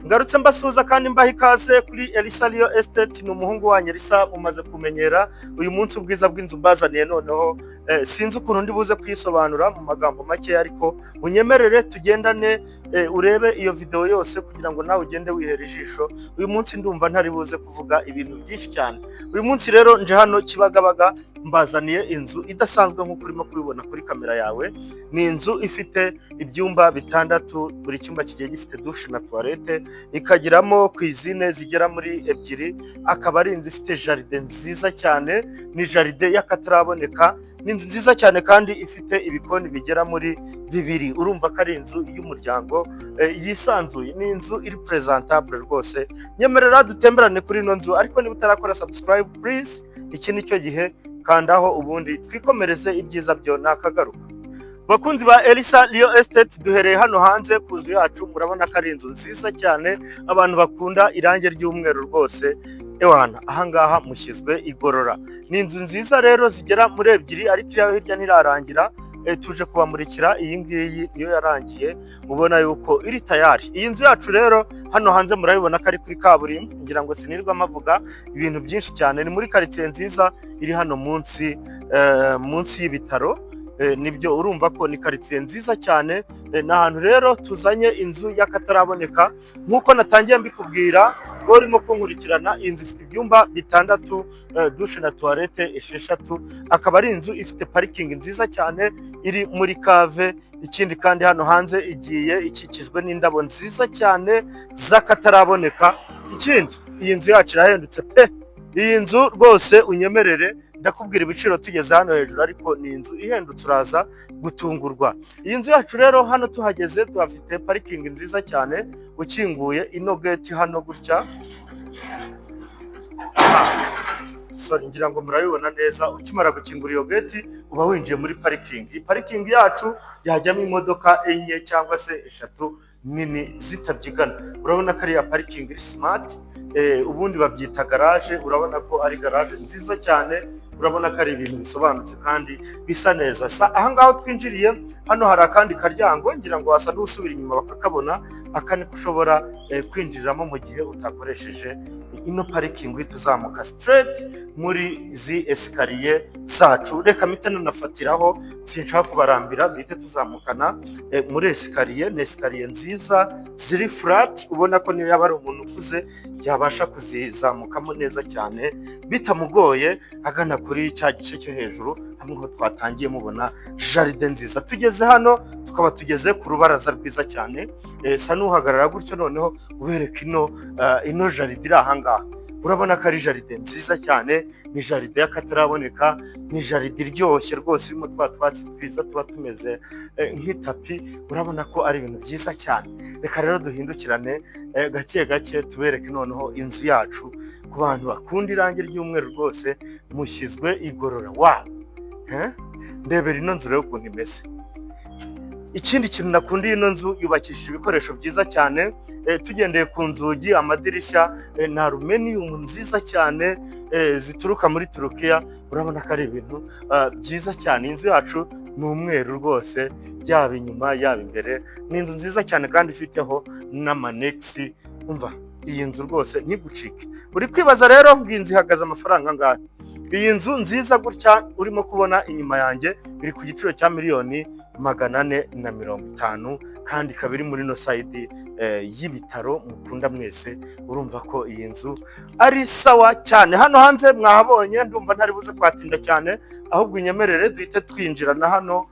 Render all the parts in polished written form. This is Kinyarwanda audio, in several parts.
Ngarutse mbasuhuza kandi mbaha ikaze kuri Elisa Real Estate. Ni umuhungu wanyu Elisa, mumaze kumenyera. Uyu munsi ubwiza bw'inzu mbazaniye noneho sinzi ukuntu ndi buze kwisobanura mu magambo make, ariko unyemerere tugendane urebe iyo video yose kugira ngo nawe ugende wihera ijisho. Uyu munsi ndumva ntari buze kuvuga ibintu byinshi cyane. Uyu munsi rero nje hano Kibagabaga mbazaniye inzu idasanzwe nk'uko urimo kubibona kuri kamera yawe. Ni inzu ifite ibyumba bitandatu, buri cyumba kigiye gifite douche na toilette, ikagiramo cuisine zigera muri ebyiri. Akaba ari inzu ifite jaride nziza cyane, ni jaride y'akataraboneka. Ni inzu nziza cyane kandi ifite ibikoni bigera muri bibiri. Urumva ko ari inzu y'umuryango yisanzuye. Ni inzu iri presentable rwose. Nyemerera dutemberane kuri ino nzu, ariko niba utarakora subscribe please, iki nicyo gihe, kandaho ubundi twikomereze ibyiza byo nakagaruka. Bakunzi ba Elisa Real Estate, duhereye hano hanze ku nzu yacu. Murabona ko ari inzu nziza cyane, abantu bakunda irange ry'umweru rwose. Ewana, ahangaha mushyizwe igorora. Ni inzu nziza rero zigera muri ebyiri, ariko hirya ntirarangira. Tuje kubamurikira iyi ngiyi niyo yarangiye, mubona yuko iri tayari. Iyi nzu yacu rero hano hanze murabibona ko ari kuri kaburimbo, ngira ngo sinirwa mavuga ibintu byinshi cyane. Ni muri quartier nziza iri hano munsi y'ibitaro. Nibyo, urumva ko ni quartier nziza cyane. N'ahantu rero tuzanye inzu y'akataraboneka nk'uko natangiye mbikubwira. Urimo kunkurikirana, inzu ifite ibyumba bitandatu, douche na toilette esheshatu. Akaba ari inzu ifite parking nziza cyane iri muri cave. Ikindi kandi hano hanze igiye ikikijwe n'indabo nziza cyane z'akataraboneka. Ikindi, iyi nzu yacu irahendutse pe. Iyi nzu rwose unyemerere ndakubwira ibiciro tugeze hano hejuru, ariko ni inzu ihendutse uraza gutungurwa. Iyi nzu yacu rero hano tuhageze tuhafite parking nziza cyane. Ukinguye ino gate hano gutya, ngira ngo murabibona neza. Ukimara gukingura iyo gate uba winjiye muri parking. Iyi parking yacu yajyamo imodoka enye cyangwa se eshatu nini zitabyigana. Urabona ko ari ya parking iri smart. Ubundi babyita garage. Urabona ko ari garage nziza cyane. Urabona ko ari ibintu bisobanutse kandi bisa neza. Ahangaho twinjiriye hano hari akandi karyango, ngira ngo wasa n'usubira inyuma bakakabona. Aka niko ushobora kwinjiriramo mu gihe utakoresheje ino parking. Tuzamuka straight muri zi escalier zacu. Reka mpite nanafatiraho, sinshaka kubarambira, duhite tuzamukana muri escalier. Ni escalier nziza ziri flat, ubona ko niyo yaba ari umuntu ukuze yabasha kuzizamukamo neza cyane bitamugoye, agana kuri cya gice cyo hejuru hamwe ho twatangiye mubona jaride nziza. Tugeze hano tukaba tugeze ku rubaraza rwiza cyane. Sa n'uhagarara gutyo noneho ubereka ino jaride iri ahangaha. Urabona ko ari jaride nziza cyane, ni jaride y'akataraboneka, ni jaride iryoshye rwose, irimo twa twatsi twiza tuba tumeze nk'itapi. Urabona ko ari ibintu byiza cyane. Reka rero duhindukirane gake gake tubereke noneho inzu yacu. Ku bantu bakunda irange ry'umweru rwose mushyizwe igorora. Ndebera ino nzu rero ukuntu imeze. Ikindi kintu nakundiye ino nzu, yubakishije ibikoresho byiza cyane. Tugendeye ku nzugi, amadirishya na aluminium nziza cyane zituruka muri Turukiya. Urabona ko ari ibintu byiza cyane. Inzu yacu ni umweru rwose, yaba inyuma yaba imbere. Ni inzu nziza cyane kandi ifiteho n'amanexi. Umva, iyi nzu rwose ntigucike. Uri kwibaza rero ngo inzu ihagaze amafaranga angahe? Iyi nzu nziza gutya urimo kubona inyuma yanjye iri ku giciro cya $450,000, kandi ikaba iri muri no side y'ibitaro mukunda mwese. Urumva ko iyi nzu ari sawa cyane. Hano hanze mwahabonye, ndumva ntari buze kwatinda cyane, ahubwo inyemerere duhite twinjirana hano.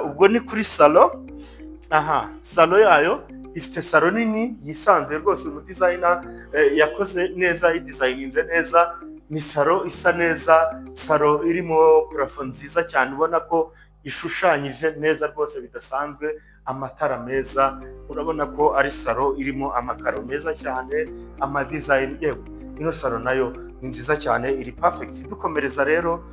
Ubwo ni kuri salo. Salo yayo ifite salo nini yisanzuye rwose. Uyu designer yakoze neza, yidesigninze neza. Ni salo isa neza, salo irimo parafo nziza cyane, ubona ko ishushanyije neza rwose bidasanzwe, amatara meza. Urabona ko ari salo irimo amakaro meza cyane, amadesign. Yewe ino salo nayo ni nziza cyane, iri perfect. Dukomereza rero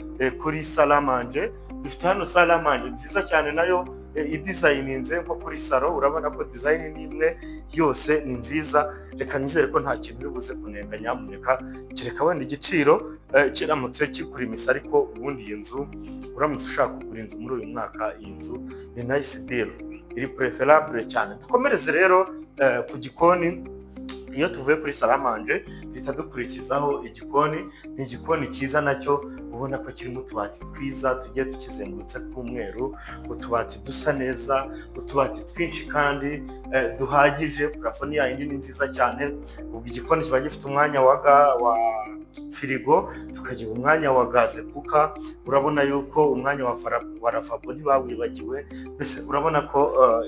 kuri salamanje. Dufite hano salamanje nziza cyane, nayo idesigninze nko kuri salo. Urabona ko design ni imwe, yose ni nziza. Reka nizere ko nta kintu uri buze kunenga, nyamuneka kereka wenda igiciro kiramutse kikurimisa. Ariko ubundi iyi nzu uramutse ushaka kugura inzu muri uyu mwaka, iyi nzu ni nice deal. iri preferable cyane. Dukomereze rero ku gikoni. Iyo tuvuye kuri salamanje duhita dukurikizaho igikoni. Ni igikoni cyiza nacyo ubona ko kirimo utubati twiza tugiye tukizengurutse tw'umweru, utubati dusa neza, utubati twinshi kandi duhagije. Plafoni yindi ni nziza cyane. Ubwo igikoni kiba gifite umwanya wa firigo, tukagira umwanya wa gaze kuka. Urabona yuko umwanya wa lavabo ntibawibagiwe. Mbese urabona ko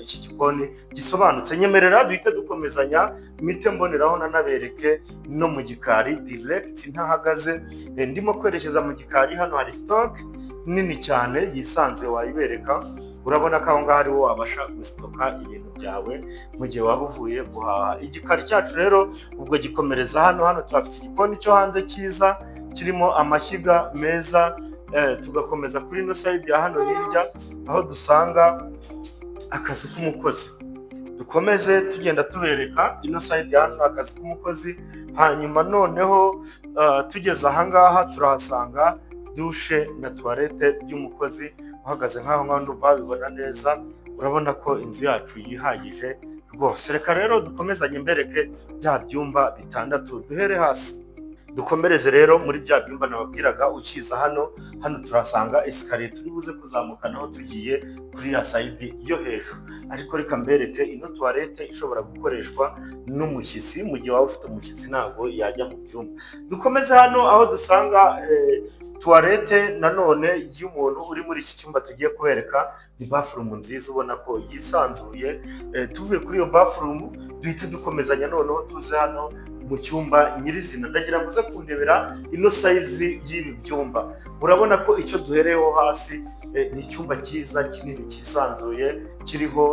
iki gikoni gisobanutse. Nyemerera duhite dukomezanya mite mboneraho nanabereke no mu gikari direct ntahagaze. Ndimo kwerekeza mu gikari. Hano hari stock nini cyane yisanzuye wayibereka. Urabona ko aho ngaho ariho wabasha gustoka ibintu byawe mu gihe waba uvuye guhaha. Igikari cyacu rero ubwo gikomereza hano tuhafite igikoni cyo hanze cyiza kirimo amashyiga meza. Tugakomeza kuri ino side ya hano hirya aho dusanga akazi k'umukozi. Dukomeze tugenda tubereka ino side ya hano akazi k'umukozi. Hanyuma noneho tugeze aha ngaha turahasanga dushe na toilette by'umukozi. Uhagaze nk'aho ngaho ndumva bibona neza. Urabona ko inzu yacu yihagije rwose. Reka rero dukomezanye mbereke bya byumba bitandatu. Duhere hasi dukomereze rero muri bya byumba nababwiraga. Ukiza hano turasanga esikariye turi buze kuzamukanaho tugiye kuri ya side yo hejuru. Ariko reka mbereke ino toilette ishobora gukoreshwa n'umushyitsi mu gihe waba ufite umushyitsi ntabwo yajya mu byumba. Dukomeze hano aho dusanga toilette nanone y'umuntu uri muri iki cyumba tugiye kubereka. Ni bathroom nziza ubona ko yisanzuye. Tuvuye kuri iyo bathroom duhita dukomezanya noneho tuze hano mu cyumba nyirizina. Ndagira ngo uze kundebera ino size y'ibi byumba. Urabona ko icyo duhereyeho hasi ni icyumba cyiza kinini cyisanzuye kiriho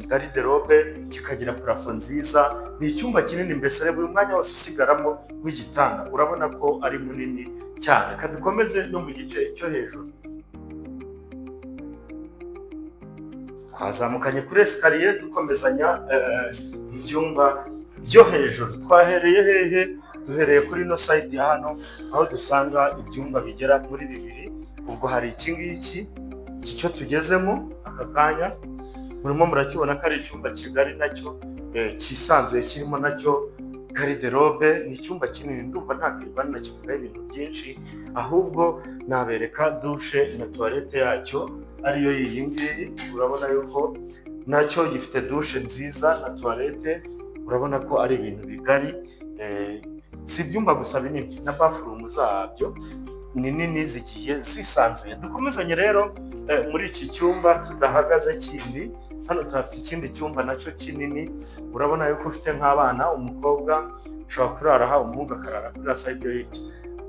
garde-robe, kikagira plafond nziza. Ni icyumba kinini mbese reba uyu mwanya wose usigaramo w'igitanda. Urabona ko ari munini cyane. Kadukomeze no mu gice cyo hejuru. Twazamukanye kuri esikariye dukomezanya ibyumba byo hejuru. Twahereye hehe? Duhereye kuri ino side ya hano aho dusanga ibyumba bigera muri 2. Ubwo hari iki ngiki cyo tugezemo aka kanya. Murimo murakibona ko ari icyumba kigari nacyo cyisanzuye kirimo nacyo garde-robe. Ni icyumba kinini ndumva ntakirwa nakivugaho ibintu byinshi, ahubwo nabereka dushe na toilette yacyo ariyo iyi ngiyi. Urabona yuko nacyo gifite dushe nziza na toilette. Urabona ko ari ibintu bigari. Si ibyumba gusa binini, na bathroom zabyo ni nini zigiye zisanzuye. Dukomezanye rero muri iki cyumba tudahagaze kindi. Hano tuhafite ikindi cyumba nacyo kinini. Urabona yuko ufite nk'abana, umukobwa ushobora kurara aha, umuhungu akarara kuri side yo hirya.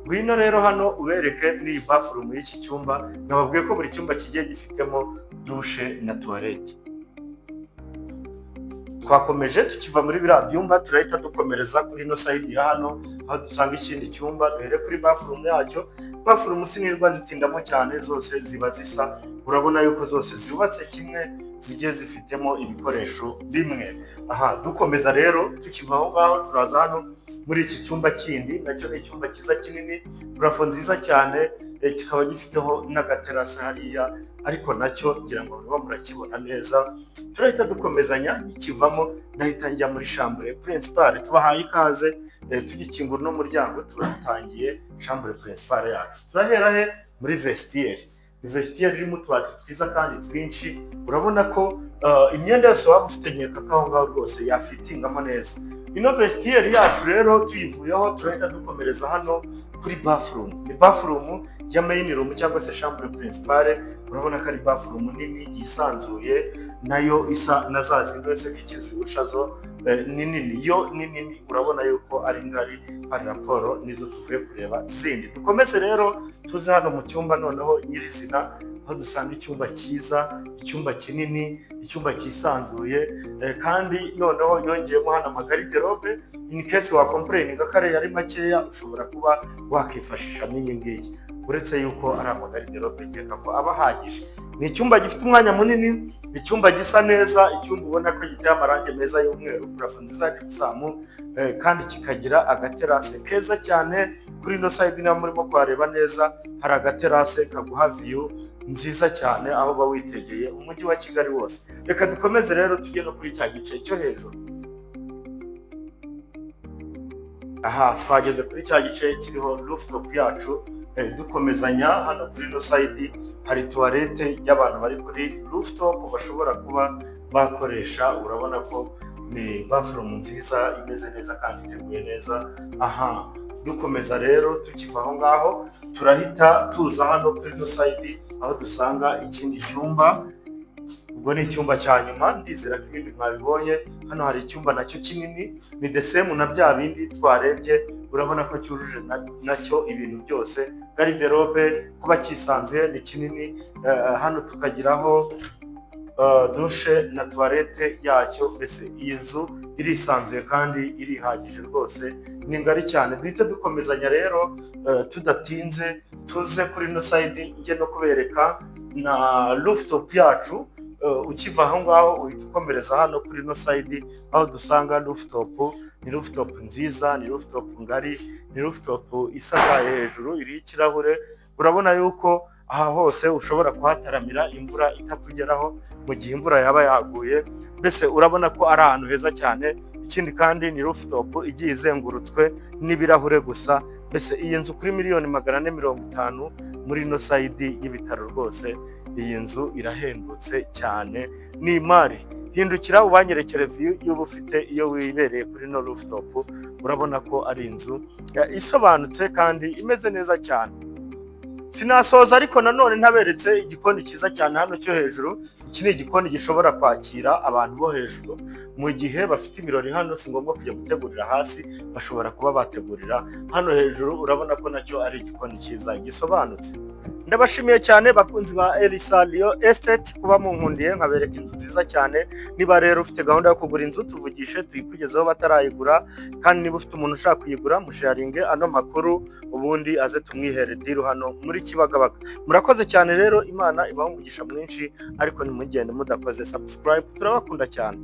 Ngwino rero hano ubereke ni bathroom y'iki cyumba. Nababwiye ko buri cyumba kigiye gifitemo dushe na toilette. Twakomeje tukiva muri biriya byumba turahita dukomereza kuri ino side ya hano aho dusanga ikindi cyumba. Duhere kuri bathroom yacyo. Bathroom sinirwa zitindamo cyane, zose ziba zisa. Urabona yuko zose zubatse kimwe, zigiye zifitemo ibikoresho bimwe. Dukomeza rero tukiva aho ngaho turaza hano muri iki cyumba kindi. Nacyo ni icyumba cyiza kinini, plafond nziza cyane. Kikaba gifiteho n'agaterasi hariya, ariko nacyo ngira ngo niba murakibona neza. Turahita dukomezanya. Ikivamo nahita njya muri chambre principale. Tubahaye ikaze. Tugikingura no muryango turatangiye chambre principale yacu. Turahera he? Muri vestiaire. Vestiaire irimo utubati twiza kandi twinshi. Urabona ko imyenda yose waba ufite nkeka ko aho ngaho rwose yafitingamo neza. Ino vestiaire yacu rero tuyivuyeho turahita dukomereza hano kuri bathroom. Ni bathroom ya main room cyangwa se chambre principale. Urabona ko ari bathroom nini yisanzuye, nayo isa na za zindi wese k'ikizibushazo nini. Yo nini, urabona yuko ari ngari hari raporo nizo tuvuye kureba zindi. Dukomeze rero tuze hano mu cyumba noneho nyirizina aho dusanga icyumba cyiza, icyumba kinini, icyumba cyisanzuye, kandi noneho yongeyemo hano amagariderobe. In case wa complain gakare yari makeya ushobora kuba wakifashisha n'iyi ngiyi. Uretse yuko ari amagariderobe nkeka ko aba ahagije. Ni icyumba gifite umwanya munini, icyumba gisa neza, icyumba ubona ko giteye amarangi meza y'umweru, plafond nziza y'ipsamu, kandi kikagira agaterase keza cyane. Kuri ino side niba murimo kuhareba neza hari agaterase kaguha view nziza cyane aho uba witegeye umujyi wa Kigali wose. Reka dukomeze rero tujye no kuri cya gice cyo hejuru. Aha twageze kuri cya gice kiriho rooftop yacu. Dukomezanya hano kuri no side hari toilette y'abantu bari kuri rooftop bashobora kuba bakoresha. Urabona ko ni bathroom nziza imeze neza kandi iteguye neza. Aha dukomeza rero tukiva aho ngaho turahita tuza hano kuri no side aho dusanga ikindi cyumba. Ubwo ni icyumba cya nyuma, ndizera ko ibindi mwabibonye. Hano hari icyumba nacyo kinini, ni the same na bya bindi twarebye. Urabona ko cyujuje nacyo ibintu byose. Garderobe kuba cyisanzuye ni kinini. Hano tukagiraho dushe na toilette yacyo. Mbese iyi nzu irisanzuye kandi irihagije rwose, ni ngari cyane. Duhita dukomezanya rero tudatinze tuze kuri no side njye no kubereka na rooftop yacu. Ukiva aho ngaho uhita ukomereza hano kuri no side aho dusanga rooftop. Ni rooftop nziza, ni rooftop ngari, ni rooftop isakaye hejuru, iriho ikirahure. Urabona yuko aha hose ushobora kuhataramira imvura itakugeraho mu gihe imvura yaba yaguye. Mbese urabona ko ari ahantu heza cyane. Ikindi kandi ni rooftop igiye izengurutswe n'ibirahure gusa. Mbese iyi nzu kuri $450 muri no side y'ibitaro rwose. Iyi nzu irahendutse cyane, ni imari. Hindukira ubanyerekere view y'ubu ufite iyo wibereye kuri no rooftop. Urabona ko ari inzu isobanutse kandi imeze neza cyane. Sinasoza ariko nanone ntaberetse igikoni cyiza cyane hano cyo hejuru. Iki ni igikoni gishobora kwakira abantu bo hejuru mu gihe bafite ibirori. Hano si ngombwa kujya gutegurira hasi, bashobora kuba bategurira hano hejuru. Urabona ko nacyo ari igikoni cyiza gisobanutse. Ndabashimiye cyane bakunzi ba Elisalio Estate kuba munkundiye nkabereka inzu nziza cyane. Niba rero ufite gahunda yo kugura inzu tuvugishe tuyikugezeho batarayigura, kandi niba ufite umuntu ushaka kuyigura musharinge ano makuru ubundi aze tumwihere deal hano muri Kibagabaga. Murakoze cyane rero, Imana ibaho umugisha mwinshi, ariko nimugende mudakoze subscribe. Turabakunda cyane.